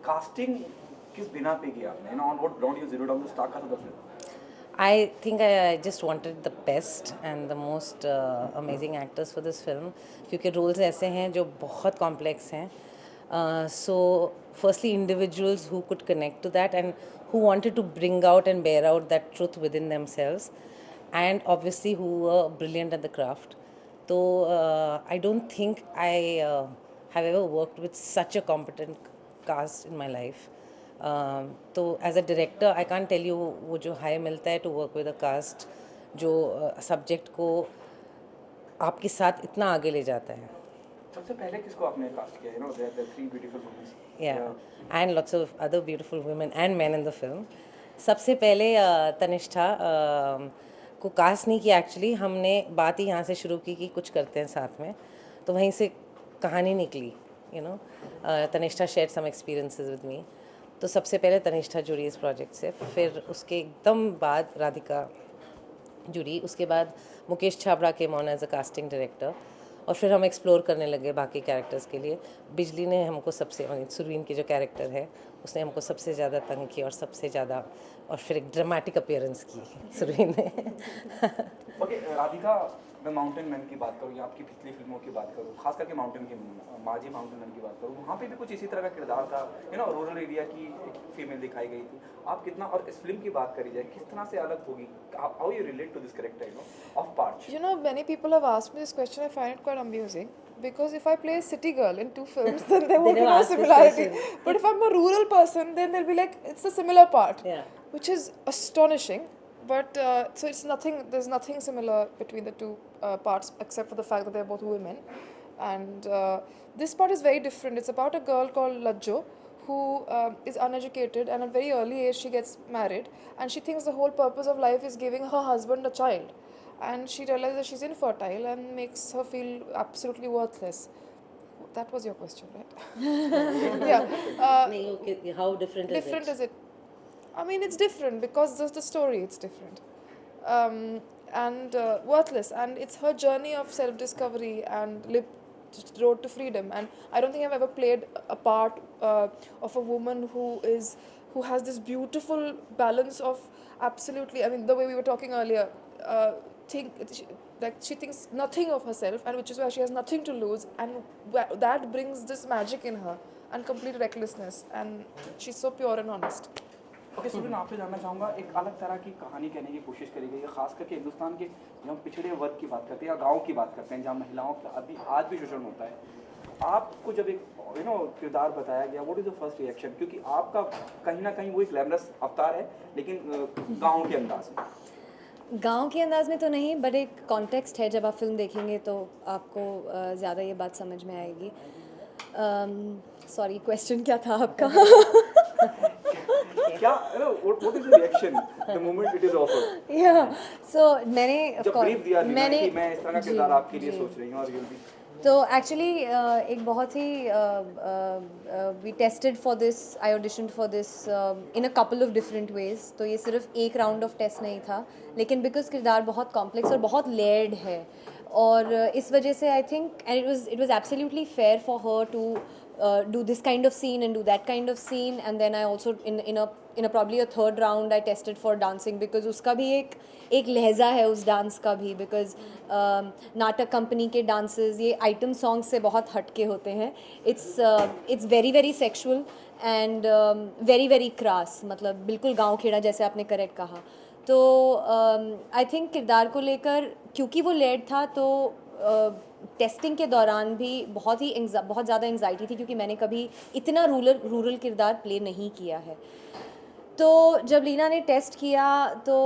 Casting किस बिना पे किया आपने? You know, on what ground you zeroed down the star cast of the film? I think I just wanted the best and the most amazing actors for this film क्योंकि roles ऐसे हैं जो बहुत complex हैं. So firstly individuals who could connect to that and who wanted to bring out and bear out that truth within themselves and obviously who were brilliant at the craft. So I don't think I have ever worked with such a competent cast in my life. तो as a director I can't tell you वो जो high मिलता है to work with a cast जो subject को आपके साथ इतना आगे ले जाता है. सबसे पहले किसको आपने कास्ट किया? You know, there are three beautiful women. Yeah, and lots of other beautiful women and men in the film. सबसे पहले तनिष्ठा को कास्ट नहीं किया एक्चुअली. हमने बात ही यहाँ से शुरू की कि कुछ करते हैं साथ में, तो वहीं से कहानी निकली. You know, Tannishtha share some experiences with me. तो सबसे पहले तनिष्ठा जुड़ी इस प्रोजेक्ट से, फिर उसके एकदम बाद राधिका जुड़ी, उसके बाद Mukesh Chhabra came on as a casting director और फिर हम एक्सप्लोर करने लगे बाकी कैरेक्टर्स के लिए. बिजली ने हमको सबसे, सुरवीन की जो कैरेक्टर है उसने हमको सबसे ज़्यादा तंग किया और सबसे ज़्यादा, और फिर एक ड्रामेटिक अपीयरेंस की सुरवीन ने. ओके, राधिका, मैं माउंटेन मैन की बात करूँ या आपकी पिछली फिल्मों की बात करूँ, खास करके माउंटेन की माजी माउंटेन मैन की बात करूँ, वहाँ पे भी कुछ इसी तरह का किरदार था. यू नो, रूरल एरिया की एक फीमेल दिखाई गई थी. आप कितना, और इस फिल्म की बात करी जाए, किस तरह से अलग होगी? How you relate to this character, you know, of parts? You know, many people have asked me this question. I find it quite amusing because if I play a city girl in two films, then there won't be never no ask this similarity. question. But if I'm a rural person, then they'll be like, it's a similar part, Yeah. which is astonishing. But so it's nothing. There's nothing similar between the two parts except for the fact that they're both women. And this part is very different. It's about a girl called Lajjo who is uneducated, and at a very early age she gets married, and she thinks the whole purpose of life is giving her husband a child, and she realizes that she's infertile and makes her feel absolutely worthless. That was your question, right? Yeah. नहीं, okay, how different is Different it? is it? I mean, it's different because there's the story. It's different, and worthless, and it's her journey of self-discovery and road to freedom. And I don't think I've ever played a part of a woman who has this beautiful balance of absolutely. I mean, the way we were talking earlier, she thinks nothing of herself, and which is why she has nothing to lose, and that brings this magic in her and complete recklessness, and she's so pure and honest. Okay, Surveen, आपसे जानना चाहूँगा, एक अलग तरह की कहानी कहने की कोशिश करी गई है, खास करके हिंदुस्तान के जब हम पिछड़े वर्ग की बात करते हैं या गांव की बात करते हैं जहाँ महिलाओं का अभी आज भी शोषण होता है. आपको जब एक यू नो किरदार बताया गया, what is the first reaction? क्योंकि आपका कहीं ना कहीं वो एक ग्लैमरस अवतार है, लेकिन गाँव के अंदाज में. गांव के अंदाज में तो नहीं, बट एक कॉन्टेक्स्ट है. जब आप फिल्म देखेंगे तो आपको ज़्यादा ये बात समझ में आएगी. सॉरी, क्वेश्चन क्या था आपका? क्या, what is the reaction the moment it is offered? Yeah, so मैंने जब ब्रीफ दिया कि मैं इस तरह का किरदार जी, आपके लिए सोच रही हूँ और you'll be. तो एक्चुअली एक बहुत ही we tested for this, I auditioned for this in a couple of different ways. तो ये सिर्फ एक राउंड ऑफ टेस्ट नहीं था, लेकिन बिकॉज किरदार बहुत कॉम्प्लेक्स और बहुत लेयर्ड है, और इस वजह से I think and it was absolutely fair for her to do this kind of scene and do that kind of scene. And then I also in a probably a third round I tested for dancing because उसका भी एक लहजा है उस dance का भी, because नाटक company के डांसेस ये आइटम सॉन्ग्स से बहुत हटके होते हैं. it's very very sexual and very very crass, मतलब बिल्कुल गाँव खेड़ा जैसे आपने करेक्ट कहा. तो आई थिंक किरदार को लेकर क्योंकि वो लेड था, तो टेस्टिंग के दौरान भी बहुत ज़्यादा एंग्जाइटी थी क्योंकि मैंने कभी इतना रूरल किरदार प्ले नहीं किया है. तो जब लीना ने टेस्ट किया तो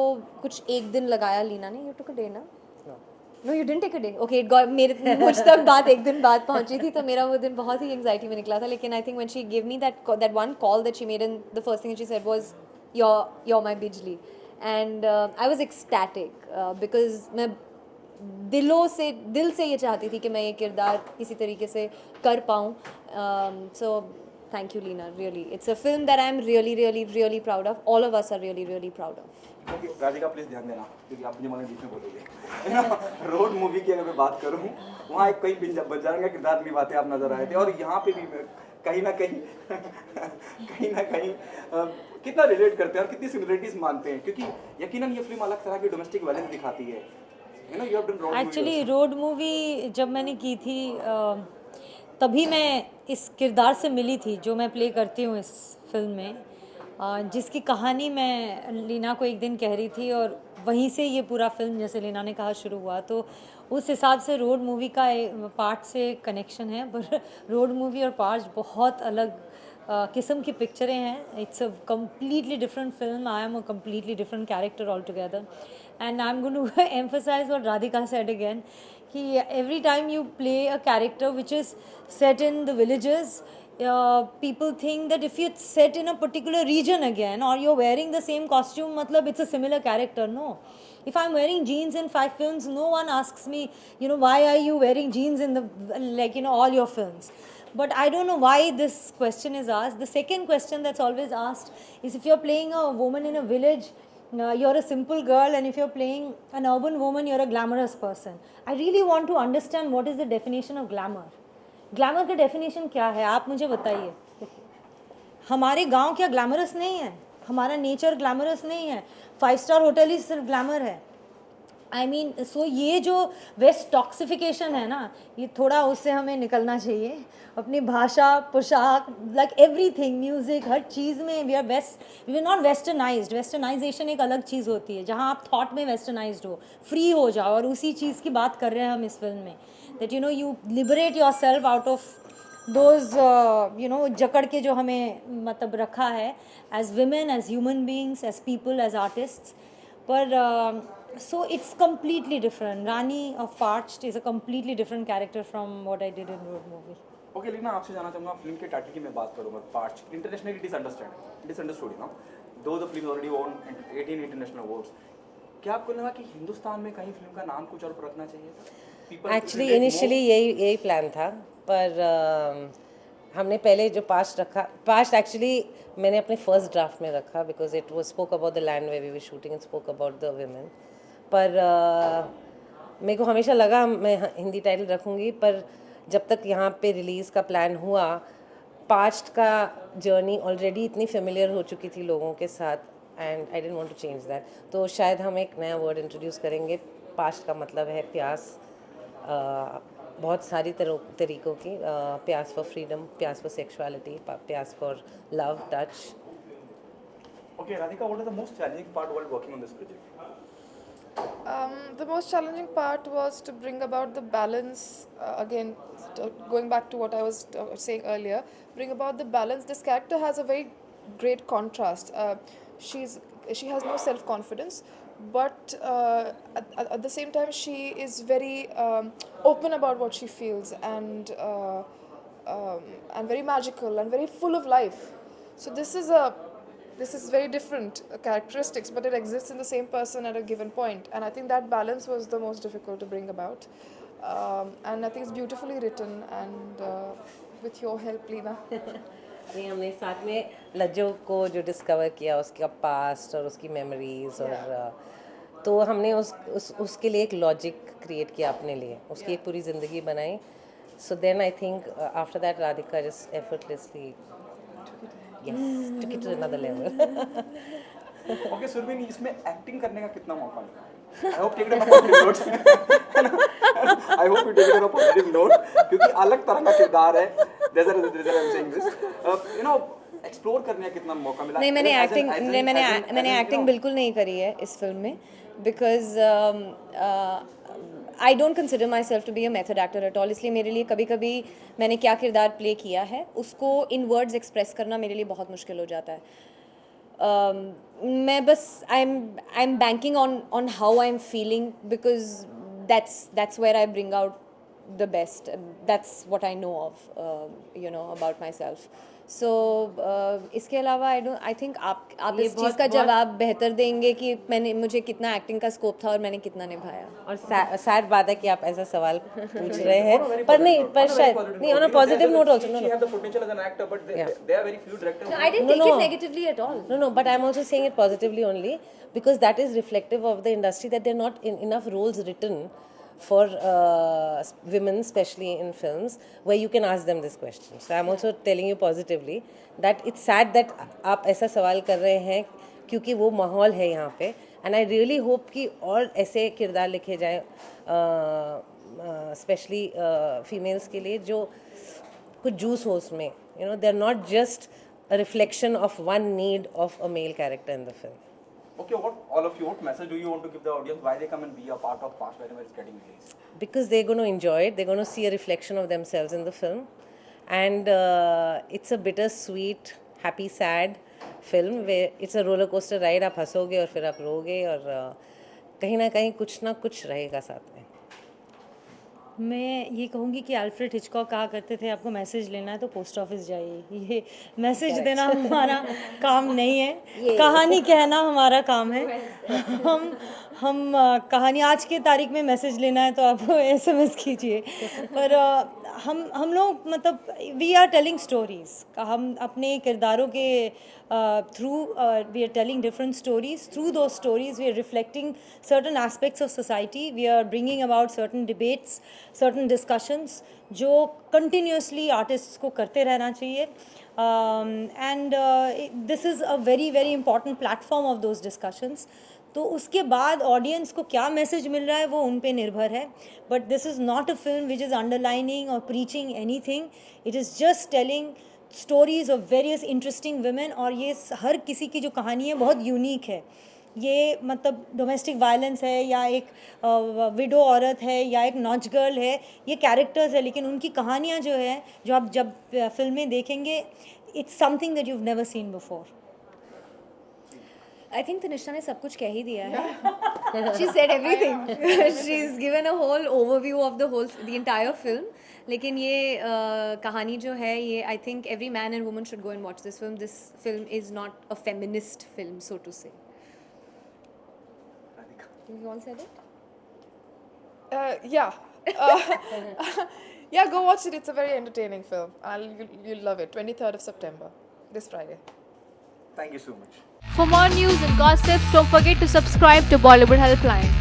कुछ एक दिन लगाया लीना ने. यू टुक अ डे ना? No, you didn't take a day. Okay, मुझ तक बात एक दिन बाद पहुंची थी, तो मेरा वो दिन बहुत ही एंग्जाइटी में निकला था. लेकिन I think when she give me that one call that she made, and the first thing she said was you're my बिजली, and I was ecstatic because मैं दिल से ये चाहती थी कि मैं ये किरदार किसी तरीके से कर पाऊँ. So thank you Leena, really it's a film that I am really really really proud of. All of us are really really proud of. Okay, Radhika please ध्यान देना क्योंकि आप मुझे मगर बीच में बोलोगे. रोड मूवी की अगर मैं बात करूँ, वहाँ एक कई बंजारा का किरदार निभाते आप नजर आए थे, और यहाँ पे भी कहीं ना कहीं कितना रिलेट करते हैं और कितनी सिमिलरिटीज मानते हैं, क्योंकि यकीनन ये फिल्म अलग तरह की डोमेस्टिक वायलेंस दिखाती है। You know, you have done road actually road movie जब मैंने की थी तभी मैं इस किरदार से मिली थी जो मैं प्ले करती हूँ इस फिल्म में, जिसकी कहानी मैं लीना को एक दिन कह रही थी और वहीं से ये पूरा फिल्म, जैसे लीना ने कहा, शुरू हुआ। तो उस हिसाब से रोड मूवी का पार्ट से कनेक्शन है, पर रोड मूवी और पार्ट बहुत अलग किस्म की पिक्चरें हैं। It's a completely different film. I am a completely different character altogether, and I am going to emphasise what Radhika said again कि every time you play a character which is set in the villages, people think that if you're set in a particular region again or you're wearing the same costume, matlab it's a similar character. No, if I'm wearing jeans in 5 films, no one asks me, you know, why are you wearing jeans in the, like, you know, all your films. But I don't know why this question is asked. The second question that's always asked is if you're playing a woman in a village, you're a simple girl, and if you're playing an urban woman, you're a glamorous person. I really want to understand what is the definition of glamour. Glamour का definition क्या है, आप मुझे बताइए। हमारे गांव क्या glamorous नहीं है? हमारा नेचर ग्लैमरस नहीं है? 5 स्टार होटल ही सिर्फ ग्लैमर है? आई मीन, सो ये जो वेस्ट टॉक्सिफिकेशन है ना, ये थोड़ा उससे हमें निकलना चाहिए। अपनी भाषा, पोशाक, लाइक एवरीथिंग, म्यूज़िक, हर चीज़ में we are not westernised. Westernisation एक अलग चीज़ होती है, जहाँ आप थॉट में वेस्टर्नाइज्ड हो, फ्री हो जाओ, और उसी चीज़ की बात कर रहे हैं हम इस फिल्म में। That you know, you liberate yourself out of those you know जकड़ के जो हमें मतलब रखा है as women, as human beings, as people, as artist. पर so it's completely different. Rani of Parched is a completely different character from what I did in Road movie. Okay लेकिन आपसे जानना चाहूँगा, फिल्म के टाइटल की मैं बात करूँगा, पार्च इंटरनेशनली डिसअंडरस्टूड ना, though the film already won 18 international awards. क्या आपको लगा कि हिंदुस्तान में कहीं फिल्म का नाम कुछ और रखना चाहिए था? एक्चुअली इनिशियली यही प्लान था, पर हमने पहले जो पास्ट रखा, पास्ट एक्चुअली मैंने अपने फर्स्ट ड्राफ्ट में रखा because it was spoke about the land where we were shooting, it spoke about the women. पर मेरे को हमेशा लगा मैं हिंदी टाइटल रखूँगी, पर जब तक यहाँ पे रिलीज़ का प्लान हुआ, पास्ट का जर्नी ऑलरेडी इतनी फेमिलियर हो चुकी थी लोगों के साथ, and I didn't want to change that. तो शायद हम एक नया वर्ड इंट्रोड्यूस करेंगे। पास्ट का मतलब है प्यास, बहुत सारी तरीक़ों की, प्यास फॉर फ्रीडम, प्यास फॉर सेक्सुअलिटी, प्यास for love, touch. Okay, Radhika, what is the most challenging part while working on this project? The most challenging part was to bring about the balance, again, going back to what I was saying earlier, bring about the balance. This character has a very great contrast. She has no self-confidence, but at the same time she is very open about what she feels, and very magical and very full of life. So this is very different characteristics, but it exists in the same person at a given point, and I think that balance was the most difficult to bring about, and I think it's beautifully written, and with your help, Leena. नहीं, हमने साथ में लज्जो को जो discover किया, उसका past और उसकी मेमोरीज, और तो हमने उसके लिए एक लॉजिक क्रिएट किया अपने लिए, उसकी एक पूरी ज़िंदगी बनाई। So then I think after that Radhika just effortlessly took it to another level. Okay, Surbhi, इसमें एक्टिंग करने का कितना मौका मिला? I hope take it on a positive note. I hope you take it on a positive note, क्योंकि अलग तरह का किरदार है। There's a reason I'm saying this. You know, explore करने का कितना मौका मिला? नहीं, मैंने एक्टिंग बिल्कुल नहीं करी है इस फिल्म में, because I don't consider myself to be a method actor at all. इसलिए मेरे लिए कभी कभी मैंने क्या किरदार प्ले किया है उसको इन वर्ड्स एक्सप्रेस करना मेरे लिए बहुत मुश्किल हो जाता है। मैं बस I am banking on how I am feeling, because that's where I bring out the best, that's what I know of you know about myself. So इसके अलावा आई थिंक आप इस चीज़ का जवाब बेहतर देंगे कि मुझे कितना एक्टिंग का स्कोप था और मैंने कितना निभाया। और सैड बात है कि आप ऐसा सवाल पूछ रहे हैं, पर नहीं, पर शायद नहीं, on a positive note also. She had the potential as an actor, but there are very few directors. I didn't take it negatively at all. No, but I'm also saying it positively only because that is reflective of the industry, that there are not enough roles written for women, especially in films, where you can ask them this question. So I'm also telling you positively that it's sad that आप ऐसा सवाल कर रहे हैं क्योंकि वो माहौल है यहाँ पे, and I really hope कि और ऐसे किरदार लिखे जाए स्पेशली फीमेल्स के लिए जो कुछ जूस हो उसमें, you know, they're not just a reflection of one need of a male character in the film. Okay, what message do you want to give the audience? Why they come and be a part of Past whenever it's getting released? Because they're going to enjoy it. They're going to see a reflection of themselves in the film, and it's a bittersweet, happy, sad film where it's a roller coaster ride. आप हंसोगे और फिर आप रोगे और कहीं ना कहीं कुछ ना कुछ रहेगा साथ में. मैं ये कहूँगी कि अल्फ्रेड हिचकॉक कहा करते थे आपको मैसेज लेना है तो पोस्ट ऑफिस जाइए. ये मैसेज देना हमारा काम नहीं है, कहानी कहना हमारा काम है. हम कहानी आज के तारीख में मैसेज लेना है तो आप SMS कीजिए. पर हम लोग मतलब वी आर टेलिंग स्टोरीज़. हम अपने किरदारों के through we are telling different stories. Through दो stories we are reflecting certain aspects of society. We are bringing about certain debates, certain discussions जो कंटिन्यूसली आर्टिस्ट्स को करते रहना चाहिए. And this is a very very important platform of those discussions. तो उसके बाद audience को क्या मैसेज मिल रहा है वो उन पे निर्भर है. But this is not a film which is underlining और preaching anything. It is just telling stories of various interesting women. और ये हर किसी की जो कहानी है बहुत यूनिक है. ये मतलब डोमेस्टिक वायलेंस है या एक विडो औरत है या एक नॉच गर्ल है, ये कैरेक्टर्स है, लेकिन उनकी कहानियाँ जो है जो आप जब फिल्में देखेंगे it's something that you have never seen before. I think Tanishtha ने सब कुछ कह ही दिया है. She said everything. She's given a whole overview of the entire film. लेकिन ये कहानी जो है ये I think every man and woman should go and watch this film. This film is not a feminist film, so to say. You all said it? Yeah. Yeah, go watch it. It's a very entertaining film. You'll love it. 23rd of September, this Friday. Thank you so much. For more news and gossips, don't forget to subscribe to Bollywood Helpline.